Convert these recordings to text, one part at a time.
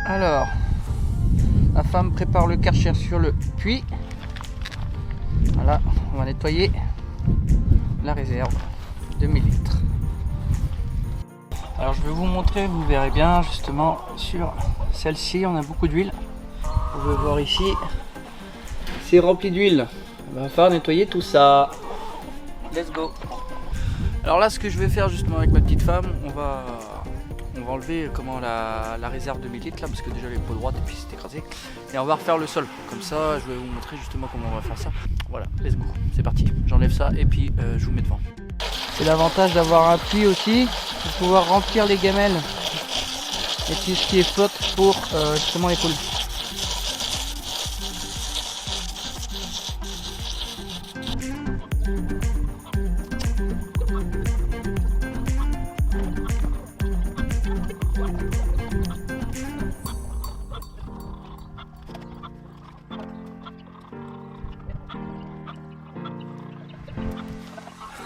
Alors, la femme prépare le Karcher sur le puits. Voilà, on va nettoyer la réserve de 1000 litres. Alors je vais vous montrer, vous verrez bien justement sur celle-ci, on a beaucoup d'huile. Vous pouvez voir ici, c'est rempli d'huile. On va falloir nettoyer tout ça. Let's go. Alors là, ce que je vais faire justement avec ma petite femme, on va enlever la réserve de 1000 litres là, parce que déjà elle est pas droite et puis c'est écrasé. Et on va refaire le sol. Comme ça, je vais vous montrer justement comment on va faire ça. Voilà, let's go. C'est parti. J'enlève ça et puis je vous mets devant. C'est l'avantage d'avoir un puits aussi, pour pouvoir remplir les gamelles et tout ce qui est flotte pour justement les poules.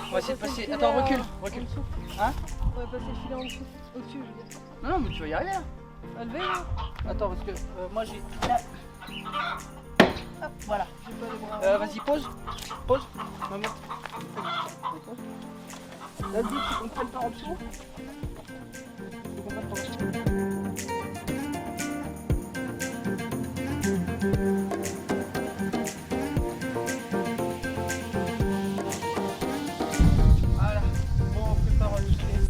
On va essayer de passer. Attends, recule. Hein? On va passer le filet en dessous, au-dessus, je veux dire. Non, mais tu vas y arriver là. À lever là? Attends, parce que moi j'ai. Hop, voilà. J'ai pas les bras. Vas-y, pause. Pause. Maman. Là, le but, c'est qu'on prenne par en dessous. Faut qu'on passe par en dessous. Voilà. Bon, on prépare le filet.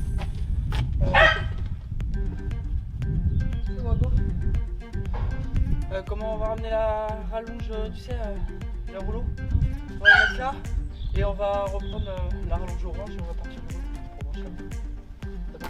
C'est bon, go. Comment on va ramener la rallonge, tu sais, le rouleau. On va le mettre là et on va reprendre la rallonge orange et on va partir du rouleau pour brancher un peu. Ça te va?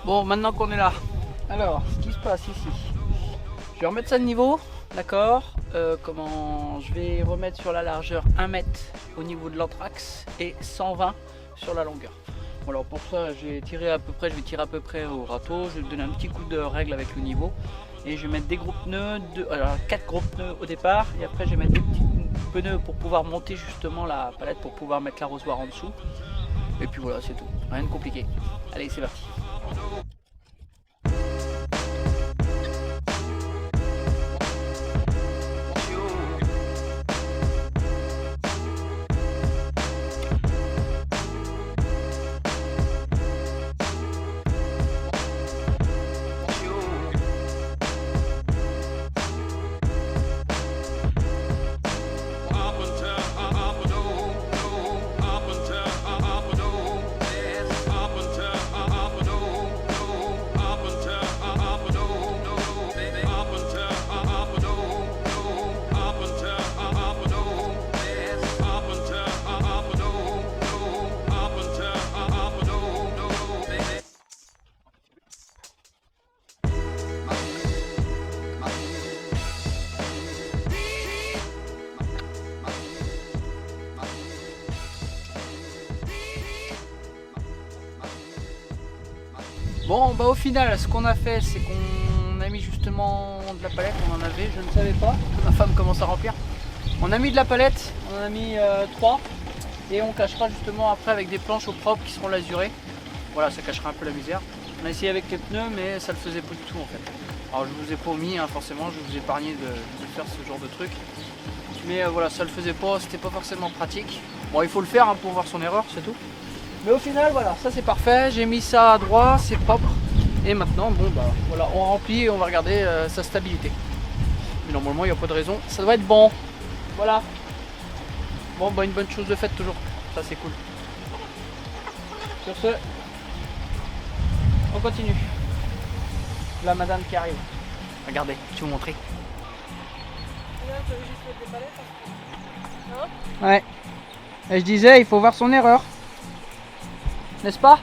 Bon, maintenant qu'on est là, alors, ce qui se passe ici, je vais remettre ça de niveau, d'accord. Comment je vais remettre sur la largeur 1 mètre au niveau de l'anthrax et 120 sur la longueur. Bon, alors pour ça, je vais tirer à peu près au râteau, je vais donner un petit coup de règle avec le niveau et je vais mettre des gros pneus, 4 gros pneus au départ et après je vais mettre des petits pneus pour pouvoir monter justement la palette pour pouvoir mettre l'arrosoir en dessous. Et puis voilà, c'est tout, rien de compliqué. Allez, c'est parti. Bon, bah au final, ce qu'on a fait, c'est qu'on a mis justement de la palette, on en avait, je ne savais pas, ma femme commence à remplir. On a mis de la palette, on en a mis 3, et on cachera justement après avec des planches au propre qui seront lasurées. Voilà, ça cachera un peu la misère. On a essayé avec les pneus, mais ça le faisait pas du tout en fait. Alors je vous ai pas mis, hein, forcément, je vous ai épargné de faire ce genre de truc. Mais voilà, ça le faisait pas, c'était pas forcément pratique. Bon, il faut le faire hein, pour voir son erreur, c'est tout. Mais au final, voilà, ça c'est parfait. J'ai mis ça à droit, c'est propre. Et maintenant, bon bah voilà, on remplit et on va regarder sa stabilité. Mais normalement, il n'y a pas de raison. Ça doit être bon. Voilà. Bon, bah une bonne chose de faite toujours. Ça c'est cool. Sur ce, on continue. La madame qui arrive. Regardez, je vais vous montrer. Et là, tu veux juste mettre des palettes. Hein? Ouais. Et je disais, il faut voir son erreur. N'est-ce pas?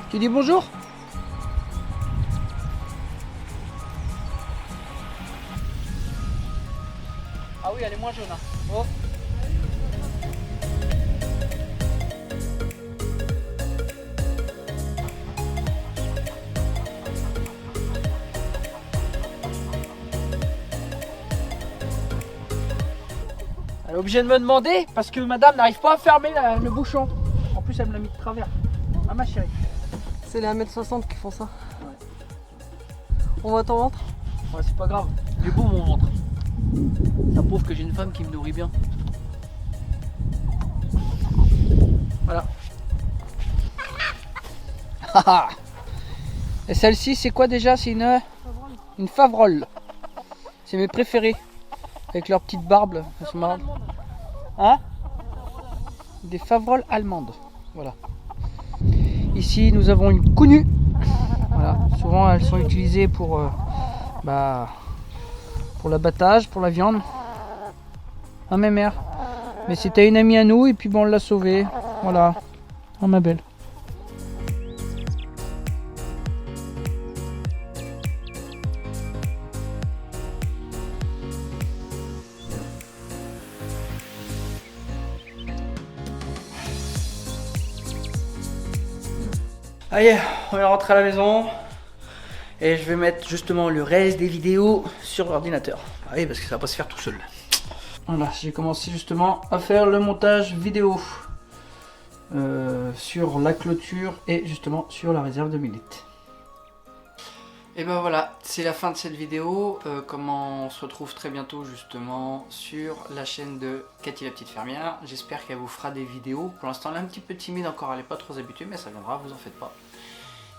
Tu dis bonjour? Ah oui, elle est moins jaune. Hein. Oh. Elle est obligée de me demander parce que madame n'arrive pas à fermer le bouchon. En plus, elle me l'a mis de travers. Ah ma chérie. C'est les 1m60 qui font ça. Ouais. On voit ton ventre? Ouais, c'est pas grave. Il est beau mon ventre. Ça prouve que j'ai une femme qui me nourrit bien. Voilà. Et celle-ci, c'est quoi déjà? C'est une Favrole. C'est mes préférés. Avec leurs petites barbes. Elles sont marrantes. Hein? Des Favroles allemandes. Voilà. Ici, nous avons une Cunu. Voilà. Souvent, elles sont utilisées pour l'abattage, pour la viande. Ah, ma mère. Mais c'était une amie à nous et puis bon, on l'a sauvée. Voilà. Oh, ma belle. Allez, on est rentré à la maison et je vais mettre justement le reste des vidéos sur l'ordinateur. Ah oui, parce que ça va pas se faire tout seul. Voilà, j'ai commencé justement à faire le montage vidéo sur la clôture et justement sur la réserve de 1000 litres. Et ben voilà, c'est la fin de cette vidéo. Comment on se retrouve très bientôt justement sur la chaîne de Cathy la petite fermière. J'espère qu'elle vous fera des vidéos. Pour l'instant elle est un petit peu timide encore, elle n'est pas trop habituée, mais ça viendra, vous en faites pas.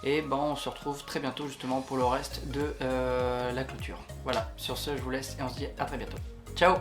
Et ben on se retrouve très bientôt justement pour le reste de la clôture. Voilà, sur ce je vous laisse et on se dit à très bientôt. Ciao!